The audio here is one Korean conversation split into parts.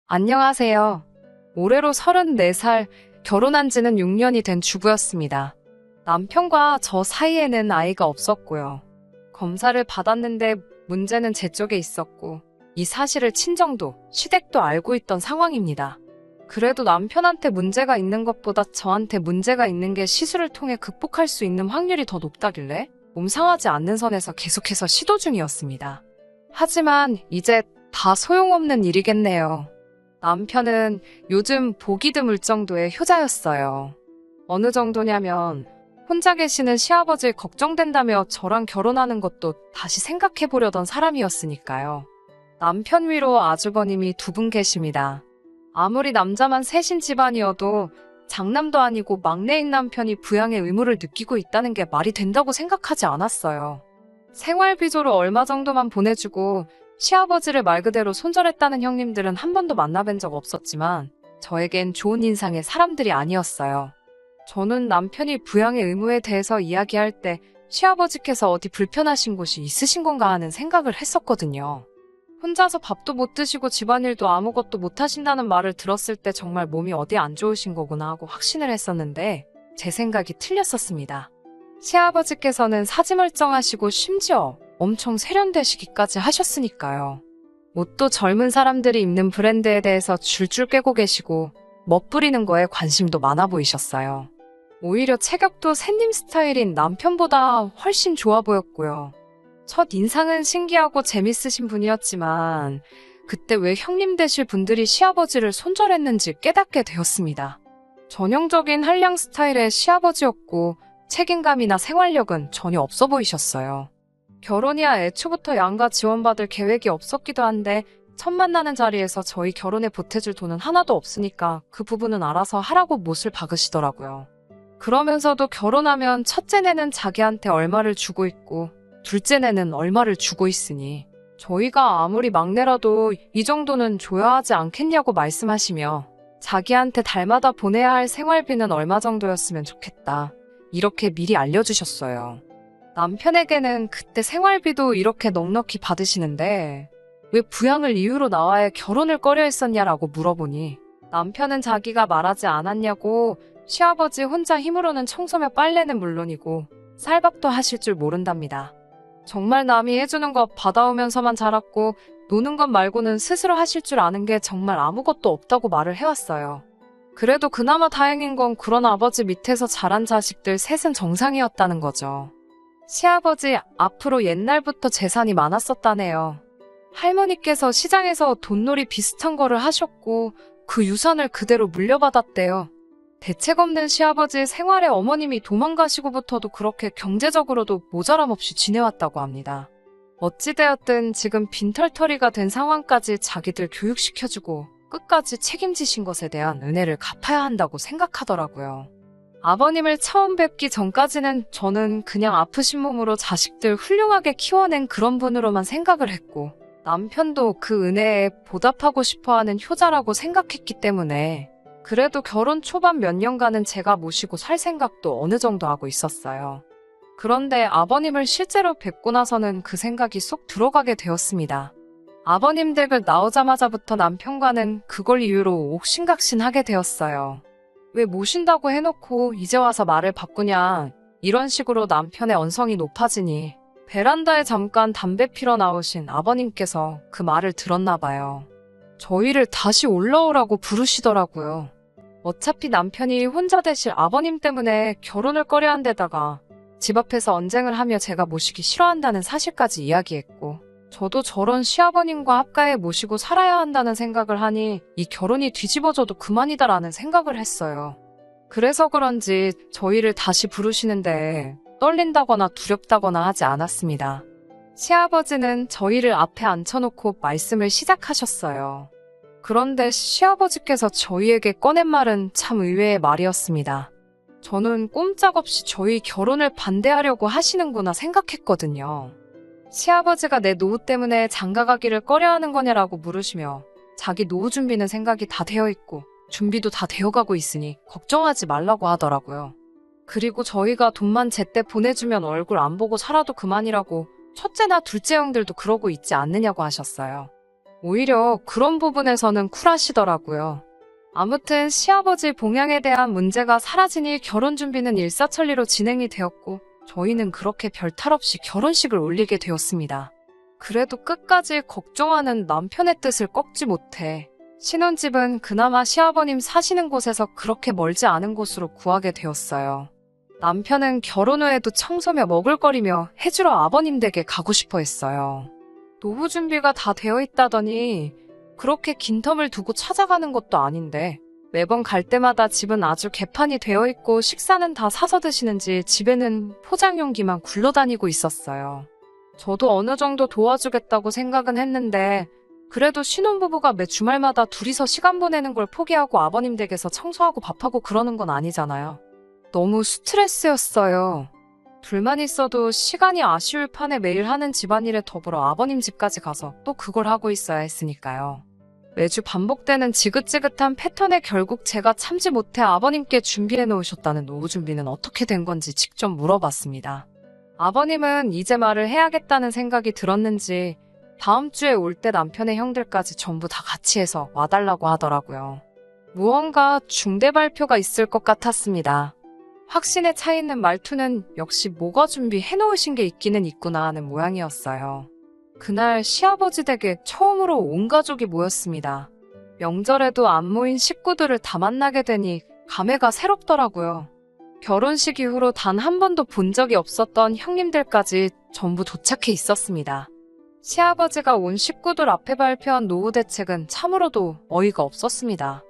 안녕하세요. 올해로 34살, 결혼한 지는 6년이 된 주부였습니다. 남편과 저 사이에는 아이가 없었고요. 검사를 받았는데 문제는 제 쪽에 있었고, 이 사실을 친정도, 시댁도 알고 있던 상황입니다. 그래도 남편한테 문제가 있는 것보다 저한테 문제가 있는 게 시술을 통해 극복할 수 있는 확률이 더 높다길래 몸 상하지 않는 선에서 계속해서 시도 중이었습니다. 하지만 이제 다 소용없는 일이겠네요. 남편은 요즘 보기 드물 정도의 효자였어요. 어느 정도냐면 혼자 계시는 시아버지 걱정된다며 저랑 결혼하는 것도 다시 생각해보려던 사람이었으니까요. 남편 위로 아주버님이 두 분 계십니다. 아무리 남자만 셋인 집안이어도 장남도 아니고 막내인 남편이 부양의 의무를 느끼고 있다는 게 말이 된다고 생각하지 않았어요. 생활비조로 얼마 정도만 보내주고 시아버지를 말 그대로 손절했다는 형님들은 한 번도 만나뵌 적 없었지만 저에겐 좋은 인상의 사람들이 아니었어요. 저는 남편이 부양의 의무에 대해서 이야기할 때 시아버지께서 어디 불편하신 곳이 있으신 건가 하는 생각을 했었거든요. 혼자서 밥도 못 드시고 집안일도 아무것도 못 하신다는 말을 들었을 때 정말 몸이 어디 안 좋으신 거구나 하고 확신을 했었는데 제 생각이 틀렸었습니다. 시아버지께서는 사지멀쩡하시고 심지어 엄청 세련되시기까지 하셨으니까요. 옷도 젊은 사람들이 입는 브랜드에 대해서 줄줄 꿰고 계시고 멋부리는 거에 관심도 많아 보이셨어요. 오히려 체격도 새님 스타일인 남편보다 훨씬 좋아 보였고요. 첫 인상은 신기하고 재밌으신 분이었지만 그때 왜 형님 되실 분들이 시아버지를 손절했는지 깨닫게 되었습니다. 전형적인 한량 스타일의 시아버지였고 책임감이나 생활력은 전혀 없어 보이셨어요. 결혼이야 애초부터 양가 지원받을 계획이 없었기도 한데 첫 만나는 자리에서 저희 결혼에 보태줄 돈은 하나도 없으니까 그 부분은 알아서 하라고 못을 박으시더라고요. 그러면서도 결혼하면 첫째네는 자기한테 얼마를 주고 있고 둘째네는 얼마를 주고 있으니 저희가 아무리 막내라도 이 정도는 줘야 하지 않겠냐고 말씀하시며 자기한테 달마다 보내야 할 생활비는 얼마 정도였으면 좋겠다. 이렇게 미리 알려주셨어요. 남편에게는 그때 생활비도 이렇게 넉넉히 받으시는데 왜 부양을 이유로 나와야 결혼을 꺼려 했었냐라고 물어보니 남편은 자기가 말하지 않았냐고 시아버지 혼자 힘으로는 청소며 빨래는 물론이고 쌀밥도 하실 줄 모른답니다. 정말 남이 해주는 거 받아오면서만 자랐고 노는 것 말고는 스스로 하실 줄 아는 게 정말 아무것도 없다고 말을 해왔어요. 그래도 그나마 다행인 건 그런 아버지 밑에서 자란 자식들 셋은 정상이었다는 거죠. 시아버지 앞으로 옛날부터 재산이 많았었다네요. 할머니께서 시장에서 돈놀이 비슷한 거를 하셨고 그 유산을 그대로 물려받았대요. 대책 없는 시아버지 생활에 어머님이 도망가시고부터도 그렇게 경제적으로도 모자람 없이 지내왔다고 합니다. 어찌되었든 지금 빈털터리가 된 상황까지 자기들 교육시켜주고 끝까지 책임지신 것에 대한 은혜를 갚아야 한다고 생각하더라고요. 아버님을 처음 뵙기 전까지는 저는 그냥 아프신 몸으로 자식들 훌륭하게 키워낸 그런 분으로만 생각을 했고 남편도 그 은혜에 보답하고 싶어하는 효자라고 생각했기 때문에 그래도 결혼 초반 몇 년간은 제가 모시고 살 생각도 어느 정도 하고 있었어요. 그런데 아버님을 실제로 뵙고 나서는 그 생각이 쏙 들어가게 되었습니다. 아버님 댁을 나오자마자부터 남편과는 그걸 이유로 옥신각신하게 되었어요. 왜 모신다고 해놓고 이제 와서 말을 바꾸냐 이런 식으로 남편의 언성이 높아지니 베란다에 잠깐 담배 피러 나오신 아버님께서 그 말을 들었나 봐요. 저희를 다시 올라오라고 부르시더라고요. 어차피 남편이 혼자 되실 아버님 때문에 결혼을 꺼려한 데다가 집 앞에서 언쟁을 하며 제가 모시기 싫어한다는 사실까지 이야기했고 저도 저런 시아버님과 합가해 모시고 살아야 한다는 생각을 하니 이 결혼이 뒤집어져도 그만이다라는 생각을 했어요. 그래서 그런지 저희를 다시 부르시는데 떨린다거나 두렵다거나 하지 않았습니다. 시아버지는 저희를 앞에 앉혀놓고 말씀을 시작하셨어요. 그런데 시아버지께서 저희에게 꺼낸 말은 참 의외의 말이었습니다. 저는 꼼짝없이 저희 결혼을 반대하려고 하시는구나 생각했거든요. 시아버지가 내 노후 때문에 장가가기를 꺼려하는 거냐라고 물으시며 자기 노후 준비는 생각이 다 되어 있고 준비도 다 되어가고 있으니 걱정하지 말라고 하더라고요. 그리고 저희가 돈만 제때 보내주면 얼굴 안 보고 살아도 그만이라고 첫째나 둘째 형들도 그러고 있지 않느냐고 하셨어요. 오히려 그런 부분에서는 쿨하시더라고요. 아무튼 시아버지 봉양에 대한 문제가 사라지니 결혼 준비는 일사천리로 진행이 되었고 저희는 그렇게 별탈 없이 결혼식을 올리게 되었습니다. 그래도 끝까지 걱정하는 남편의 뜻을 꺾지 못해 신혼집은 그나마 시아버님 사시는 곳에서 그렇게 멀지 않은 곳으로 구하게 되었어요. 남편은 결혼 후에도 청소며 먹을거리며 해주러 아버님 댁에 가고 싶어 했어요. 노후 준비가 다 되어 있다더니 그렇게 긴 텀을 두고 찾아가는 것도 아닌데 매번 갈 때마다 집은 아주 개판이 되어 있고 식사는 다 사서 드시는지 집에는 포장용기만 굴러다니고 있었어요. 저도 어느 정도 도와주겠다고 생각은 했는데 그래도 신혼부부가 매 주말마다 둘이서 시간 보내는 걸 포기하고 아버님 댁에서 청소하고 밥하고 그러는 건 아니잖아요. 너무 스트레스였어요. 둘만 있어도 시간이 아쉬울 판에 매일 하는 집안일에 더불어 아버님 집까지 가서 또 그걸 하고 있어야 했으니까요. 매주 반복되는 지긋지긋한 패턴에 결국 제가 참지 못해 아버님께 준비해 놓으셨다는 노후 준비는 어떻게 된 건지 직접 물어봤습니다. 아버님은 이제 말을 해야겠다는 생각이 들었는지 다음 주에 올 때 남편의 형들까지 전부 다 같이 해서 와달라고 하더라고요. 무언가 중대 발표가 있을 것 같았습니다. 확신에 차 있는 말투는 역시 뭐가 준비해 놓으신 게 있기는 있구나 하는 모양이었어요. 그날 시아버지 댁에 처음으로 온 가족이 모였습니다. 명절에도 안 모인 식구들을 다 만나게 되니 감회가 새롭더라고요. 결혼식 이후로 단 한 번도 본 적이 없었던 형님들까지 전부 도착해 있었습니다. 시아버지가 온 식구들 앞에 발표한 노후 대책은 참으로도 어이가 없었습니다.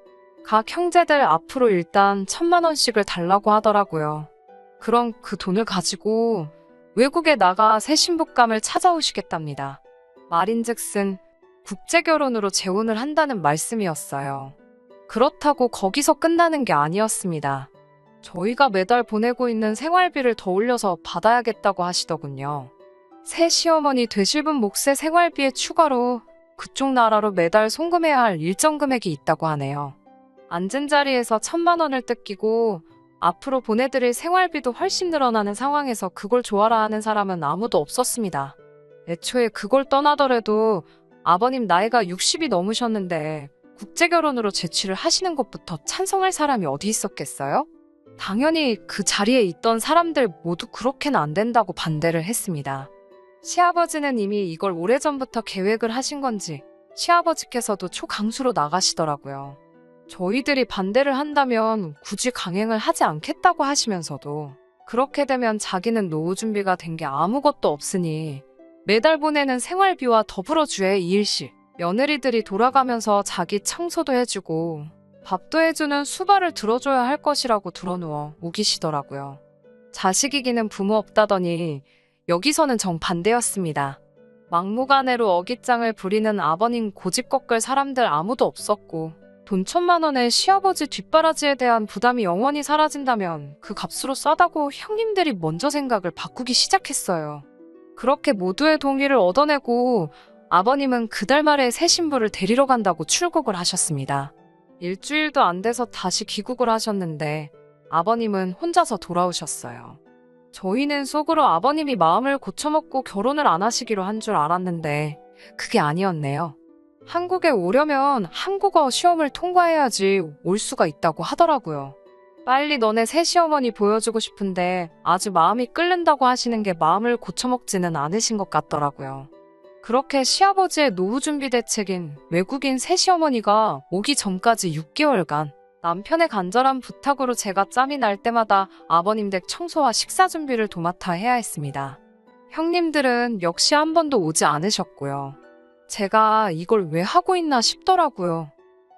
각 형제들 앞으로 일단 1,000만 원씩을 달라고 하더라고요. 그럼 그 돈을 가지고 외국에 나가 새 신부감을 찾아오시겠답니다. 말인즉슨 국제결혼으로 재혼을 한다는 말씀이었어요. 그렇다고 거기서 끝나는 게 아니었습니다. 저희가 매달 보내고 있는 생활비를 더 올려서 받아야겠다고 하시더군요. 새 시어머니 되실 분 몫의 생활비에 추가로 그쪽 나라로 매달 송금해야 할 일정 금액이 있다고 하네요. 앉은 자리에서 1,000만 원을 뜯기고 앞으로 보내드릴 생활비도 훨씬 늘어나는 상황에서 그걸 좋아라 하는 사람은 아무도 없었습니다. 애초에 그걸 떠나더라도 아버님 나이가 60이 넘으셨는데 국제결혼으로 재취를 하시는 것부터 찬성할 사람이 어디 있었겠어요? 당연히 그 자리에 있던 사람들 모두 그렇게는 안 된다고 반대를 했습니다. 시아버지는 이미 이걸 오래전부터 계획을 하신 건지 시아버지께서도 초강수로 나가시더라고요. 저희들이 반대를 한다면 굳이 강행을 하지 않겠다고 하시면서도 그렇게 되면 자기는 노후 준비가 된 게 아무것도 없으니 매달 보내는 생활비와 더불어 주에 이일씩 며느리들이 돌아가면서 자기 청소도 해주고 밥도 해주는 수발을 들어줘야 할 것이라고 들어누워 우기시더라고요. 자식이기는 부모 없다더니 여기서는 정반대였습니다. 막무가내로 어깃장을 부리는 아버님 고집 꺾을 사람들 아무도 없었고 돈 1,000만 원에 시아버지 뒷바라지에 대한 부담이 영원히 사라진다면 그 값으로 싸다고 형님들이 먼저 생각을 바꾸기 시작했어요. 그렇게 모두의 동의를 얻어내고 아버님은 그달 말에 새 신부를 데리러 간다고 출국을 하셨습니다. 일주일도 안 돼서 다시 귀국을 하셨는데 아버님은 혼자서 돌아오셨어요. 저희는 속으로 아버님이 마음을 고쳐먹고 결혼을 안 하시기로 한 줄 알았는데 그게 아니었네요. 한국에 오려면 한국어 시험을 통과해야지 올 수가 있다고 하더라고요. 빨리 너네 새 시어머니 보여주고 싶은데 아주 마음이 끓는다고 하시는 게 마음을 고쳐먹지는 않으신 것 같더라고요. 그렇게 시아버지의 노후 준비 대책인 외국인 새 시어머니가 오기 전까지 6개월간 남편의 간절한 부탁으로 제가 짬이 날 때마다 아버님 댁 청소와 식사 준비를 도맡아 해야 했습니다. 형님들은 역시 한 번도 오지 않으셨고요. 제가 이걸 왜 하고 있나 싶더라고요.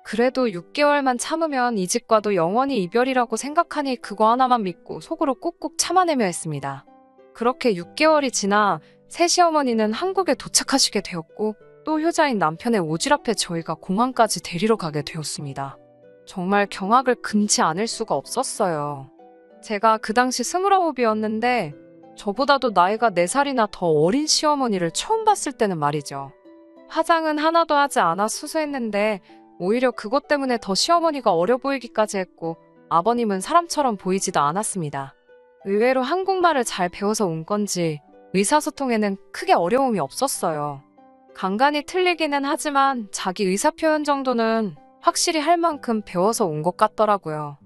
그래도 6개월만 참으면 이 집과도 영원히 이별이라고 생각하니 그거 하나만 믿고 속으로 꾹꾹 참아내며 했습니다. 그렇게 6개월이 지나 새 시어머니는 한국에 도착하시게 되었고 또 효자인 남편의 오지랖에 저희가 공항까지 데리러 가게 되었습니다. 정말 경악을 금치 않을 수가 없었어요. 제가 그 당시 29이었는데 저보다도 나이가 4살이나 더 어린 시어머니를 처음 봤을 때는 말이죠. 화장은 하나도 하지 않아 수수했는데 오히려 그것 때문에 더 시어머니가 어려 보이기까지 했고 아버님은 사람처럼 보이지도 않았습니다. 의외로 한국말을 잘 배워서 온 건지 의사소통에는 크게 어려움이 없었어요. 간간히 틀리기는 하지만 자기 의사표현 정도는 확실히 할 만큼 배워서 온 것 같더라고요.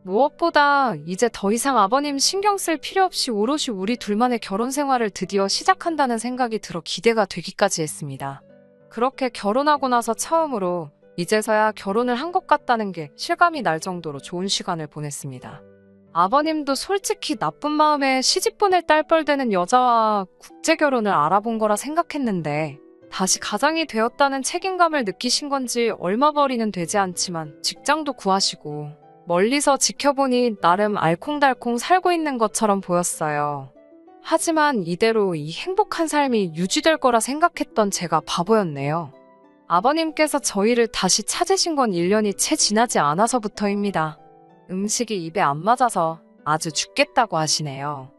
무엇보다 이제 더 이상 아버님 신경 쓸 필요 없이 오롯이 우리 둘만의 결혼 생활을 드디어 시작한다는 생각이 들어 기대가 되기까지 했습니다. 그렇게 결혼하고 나서 처음으로 이제서야 결혼을 한 것 같다는 게 실감이 날 정도로 좋은 시간을 보냈습니다. 아버님도 솔직히 나쁜 마음에 시집 보낼 딸뻘 되는 여자와 국제 결혼을 알아본 거라 생각했는데 다시 가장이 되었다는 책임감을 느끼신 건지 얼마 벌이는 되지 않지만 직장도 구하시고 멀리서 지켜보니 나름 알콩달콩 살고 있는 것처럼 보였어요. 하지만 이대로 이 행복한 삶이 유지될 거라 생각했던 제가 바보였네요. 아버님께서 저희를 다시 찾으신 건 1년이 채 지나지 않아서부터입니다. 음식이 입에 안 맞아서 아주 죽겠다고 하시네요.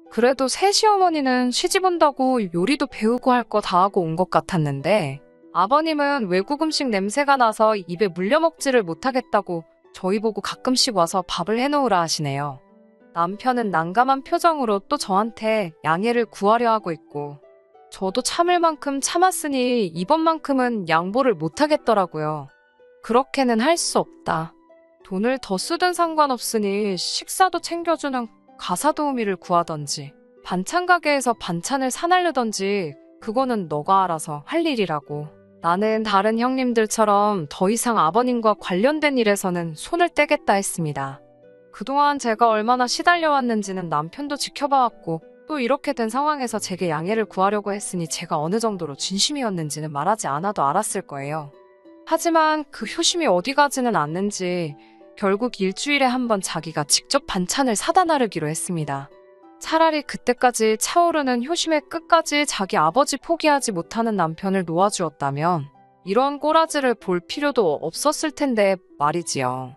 그래도 새 시어머니는 시집 온다고 요리도 배우고 할 거 다 하고 온 것 같았는데 아버님은 외국 음식 냄새가 나서 입에 물려먹지를 못하겠다고 저희 보고 가끔씩 와서 밥을 해놓으라 하시네요. 남편은 난감한 표정으로 또 저한테 양해를 구하려 하고 있고 저도 참을 만큼 참았으니 이번만큼은 양보를 못하겠더라고요. 그렇게는 할 수 없다. 돈을 더 쓰든 상관없으니 식사도 챙겨주는 가사 도우미를 구하던지 반찬 가게에서 반찬을 사날르던지 그거는 너가 알아서 할 일이라고. 나는 다른 형님들처럼 더 이상 아버님과 관련된 일에서는 손을 떼겠다 했습니다. 그동안 제가 얼마나 시달려왔는지는 남편도 지켜봐왔고 또 이렇게 된 상황에서 제게 양해를 구하려고 했으니 제가 어느 정도로 진심이었는지는 말하지 않아도 알았을 거예요. 하지만 그 효심이 어디 가지는 않는지 결국 일주일에 한 번 자기가 직접 반찬을 사다 나르기로 했습니다. 차라리 그때까지 차오르는 효심의 끝까지 자기 아버지 포기하지 못하는 남편을 놓아주었다면 이런 꼬라지를 볼 필요도 없었을 텐데 말이지요.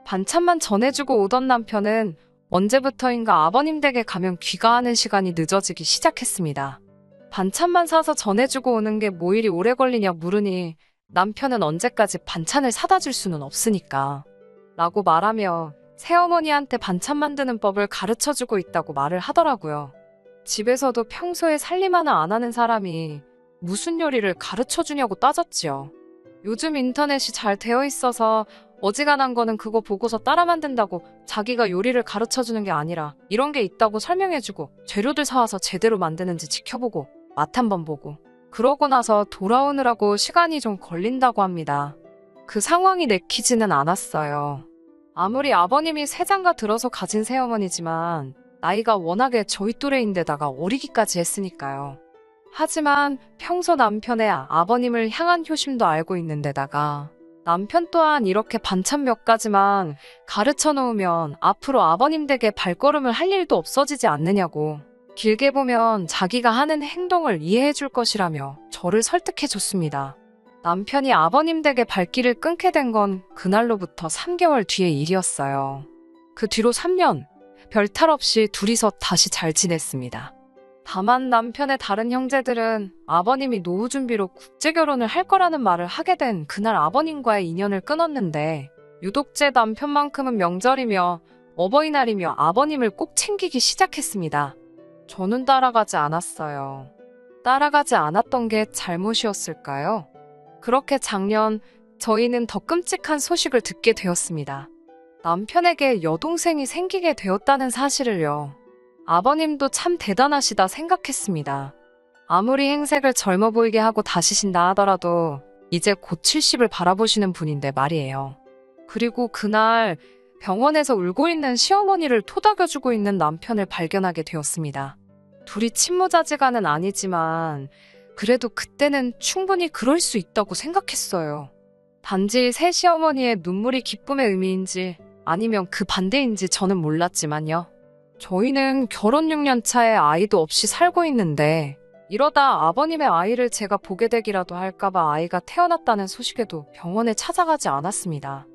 반찬만 전해주고 오던 남편은 언제부터인가 아버님 댁에 가면 귀가하는 시간이 늦어지기 시작했습니다. 반찬만 사서 전해주고 오는 게 뭐 일이 오래 걸리냐 물으니 남편은 언제까지 반찬을 사다 줄 수는 없으니까 라고 말하며 새어머니한테 반찬 만드는 법을 가르쳐주고 있다고 말을 하더라고요. 집에서도 평소에 살림 하나 안 하는 사람이 무슨 요리를 가르쳐주냐고 따졌지요. 요즘 인터넷이 잘 되어 있어서 어지간한 거는 그거 보고서 따라 만든다고 자기가 요리를 가르쳐주는 게 아니라 이런 게 있다고 설명해주고 재료들 사와서 제대로 만드는지 지켜보고 맛 한번 보고 그러고 나서 돌아오느라고 시간이 좀 걸린다고 합니다. 그 상황이 내키지는 않았어요. 아무리 아버님이 세장가 들어서 가진 새어머니지만 나이가 워낙에 저희 또래인데다가 어리기까지 했으니까요. 하지만 평소 남편의 아버님을 향한 효심도 알고 있는데다가 남편 또한 이렇게 반찬 몇 가지만 가르쳐 놓으면 앞으로 아버님 댁에 발걸음을 할 일도 없어지지 않느냐고 길게 보면 자기가 하는 행동을 이해해 줄 것이라며 저를 설득해 줬습니다. 남편이 아버님 댁에 발길을 끊게 된 건 그날로부터 3개월 뒤의 일이었어요. 그 뒤로 3년, 별탈 없이 둘이서 다시 잘 지냈습니다. 다만 남편의 다른 형제들은 아버님이 노후 준비로 국제결혼을 할 거라는 말을 하게 된 그날 아버님과의 인연을 끊었는데 유독 제 남편만큼은 명절이며 어버이날이며 아버님을 꼭 챙기기 시작했습니다. 저는 따라가지 않았어요. 따라가지 않았던 게 잘못이었을까요? 그렇게 작년 저희는 더 끔찍한 소식을 듣게 되었습니다. 남편에게 여동생이 생기게 되었다는 사실을요. 아버님도 참 대단하시다 생각했습니다. 아무리 행색을 젊어 보이게 하고 다시신다 하더라도 이제 곧 70을 바라보시는 분인데 말이에요. 그리고 그날 병원에서 울고 있는 시어머니를 토닥여주고 있는 남편을 발견하게 되었습니다. 둘이 친모자지간은 아니지만 그래도 그때는 충분히 그럴 수 있다고 생각했어요. 단지 새 시어머니의 눈물이 기쁨의 의미인지 아니면 그 반대인지 저는 몰랐지만요. 저희는 결혼 6년 차에 아이도 없이 살고 있는데 이러다 아버님의 아이를 제가 보게 되기라도 할까봐 아이가 태어났다는 소식에도 병원에 찾아가지 않았습니다.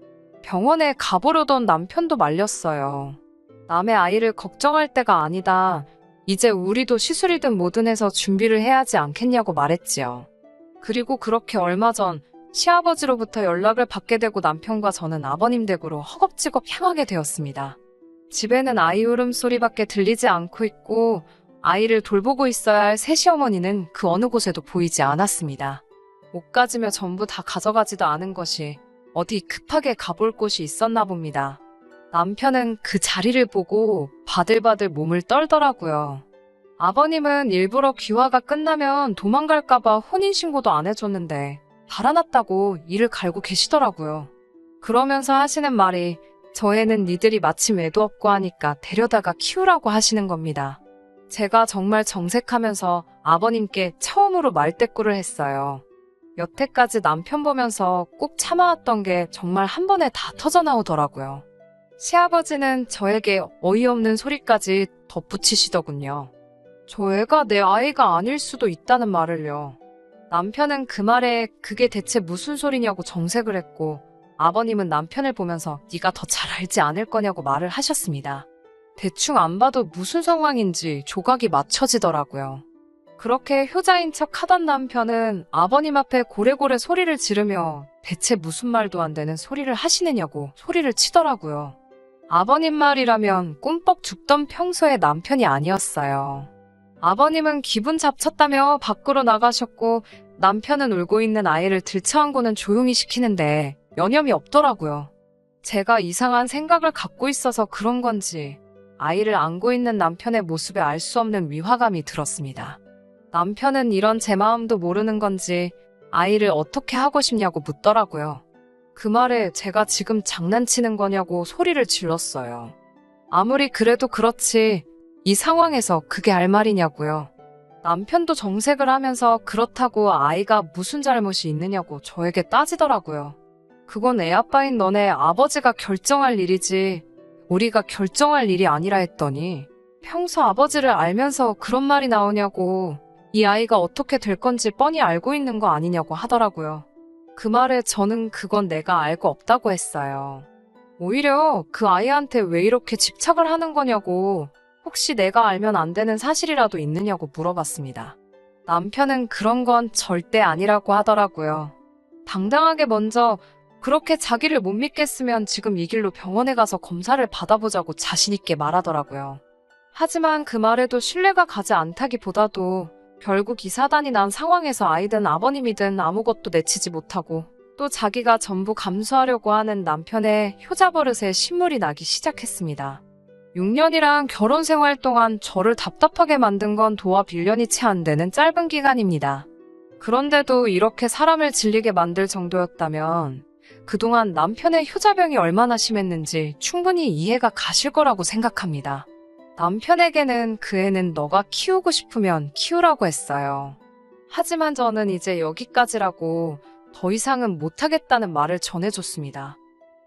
병원에 가보려던 남편도 말렸어요. 남의 아이를 걱정할 때가 아니다. 이제 우리도 시술이든 뭐든 해서 준비를 해야 하지 않겠냐고 말했지요. 그리고 그렇게 얼마 전 시아버지로부터 연락을 받게 되고 남편과 저는 아버님 댁으로 허겁지겁 향하게 되었습니다. 집에는 아이 울음소리밖에 들리지 않고 있고 아이를 돌보고 있어야 할 새시어머니는 그 어느 곳에도 보이지 않았습니다. 옷 가지며 전부 다 가져가지도 않은 것이 어디 급하게 가볼 곳이 있었나 봅니다. 남편은 그 자리를 보고 바들바들 몸을 떨더라고요. 아버님은 일부러 귀화가 끝나면 도망갈까봐 혼인신고도 안 해줬는데 달아났다고 이를 갈고 계시더라고요. 그러면서 하시는 말이 저 애는 니들이 마침 애도 없고 하니까 데려다가 키우라고 하시는 겁니다. 제가 정말 정색하면서 아버님께 처음으로 말대꾸를 했어요. 여태까지 남편 보면서 꾹 참아왔던 게 정말 한 번에 다 터져나오더라고요. 시아버지는 저에게 어이없는 소리까지 덧붙이시더군요. 저 애가 내 아이가 아닐 수도 있다는 말을요. 남편은 그 말에 그게 대체 무슨 소리냐고 정색을 했고 아버님은 남편을 보면서 네가 더 잘 알지 않을 거냐고 말을 하셨습니다. 대충 안 봐도 무슨 상황인지 조각이 맞춰지더라고요. 그렇게 효자인 척 하던 남편은 아버님 앞에 고래고래 소리를 지르며 대체 무슨 말도 안 되는 소리를 하시느냐고 소리를 치더라고요. 아버님 말이라면 꿈뻑 죽던 평소의 남편이 아니었어요. 아버님은 기분 잡쳤다며 밖으로 나가셨고 남편은 울고 있는 아이를 들쳐안고는 조용히 시키는데 여념이 없더라고요. 제가 이상한 생각을 갖고 있어서 그런 건지 아이를 안고 있는 남편의 모습에 알 수 없는 위화감이 들었습니다. 남편은 이런 제 마음도 모르는 건지 아이를 어떻게 하고 싶냐고 묻더라고요. 그 말에 제가 지금 장난치는 거냐고 소리를 질렀어요. 아무리 그래도 그렇지 이 상황에서 그게 할 말이냐고요. 남편도 정색을 하면서 그렇다고 아이가 무슨 잘못이 있느냐고 저에게 따지더라고요. 그건 애 아빠인 너네 아버지가 결정할 일이지 우리가 결정할 일이 아니라 했더니 평소 아버지를 알면서 그런 말이 나오냐고 이 아이가 어떻게 될 건지 뻔히 알고 있는 거 아니냐고 하더라고요. 그 말에 저는 그건 내가 알고 없다고 했어요. 오히려 그 아이한테 왜 이렇게 집착을 하는 거냐고 혹시 내가 알면 안 되는 사실이라도 있느냐고 물어봤습니다. 남편은 그런 건 절대 아니라고 하더라고요. 당당하게 먼저 그렇게 자기를 못 믿겠으면 지금 이 길로 병원에 가서 검사를 받아보자고 자신있게 말하더라고요. 하지만 그 말에도 신뢰가 가지 않다기보다도 결국 이 사단이 난 상황에서 아이든 아버님이든 아무것도 내치지 못하고 또 자기가 전부 감수하려고 하는 남편의 효자 버릇에 신물이 나기 시작했습니다. 6년이란 결혼 생활 동안 저를 답답하게 만든 건 도합 1년이 채 안 되는 짧은 기간입니다. 그런데도 이렇게 사람을 질리게 만들 정도였다면 그동안 남편의 효자병이 얼마나 심했는지 충분히 이해가 가실 거라고 생각합니다. 남편에게는 그 애는 너가 키우고 싶으면 키우라고 했어요. 하지만 저는 이제 여기까지라고 더 이상은 못하겠다는 말을 전해줬습니다.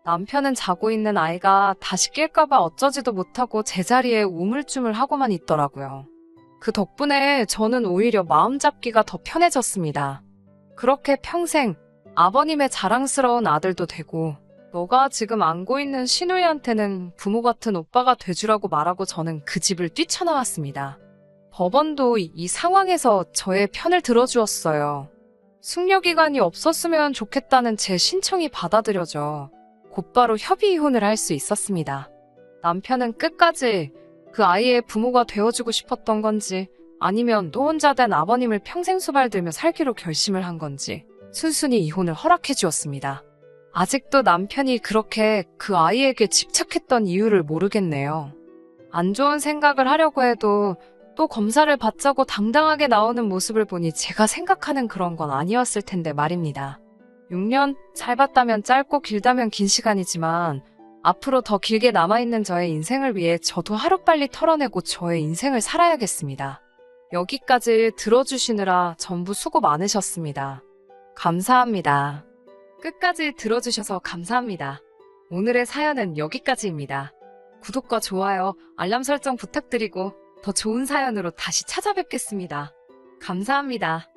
남편은 자고 있는 아이가 다시 깰까봐 어쩌지도 못하고 제자리에 우물쭈물하고만 있더라고요. 그 덕분에 저는 오히려 마음 잡기가 더 편해졌습니다. 그렇게 평생 아버님의 자랑스러운 아들도 되고 너가 지금 안고 있는 신우이한테는 부모 같은 오빠가 돼주라고 말하고 저는 그 집을 뛰쳐나왔습니다. 법원도 이 상황에서 저의 편을 들어주었어요. 숙려기간이 없었으면 좋겠다는 제 신청이 받아들여져 곧바로 협의 이혼을 할 수 있었습니다. 남편은 끝까지 그 아이의 부모가 되어주고 싶었던 건지 아니면 또 혼자 된 아버님을 평생 수발들며 살기로 결심을 한 건지 순순히 이혼을 허락해 주었습니다. 아직도 남편이 그렇게 그 아이에게 집착했던 이유를 모르겠네요. 안 좋은 생각을 하려고 해도 또 검사를 받자고 당당하게 나오는 모습을 보니 제가 생각하는 그런 건 아니었을 텐데 말입니다. 6년 짧았다면 짧고 길다면 긴 시간이지만 앞으로 더 길게 남아있는 저의 인생을 위해 저도 하루빨리 털어내고 저의 인생을 살아야겠습니다. 여기까지 들어주시느라 전부 수고 많으셨습니다. 감사합니다. 끝까지 들어주셔서 감사합니다. 오늘의 사연은 여기까지입니다. 구독과 좋아요, 알람 설정 부탁드리고 더 좋은 사연으로 다시 찾아뵙겠습니다. 감사합니다.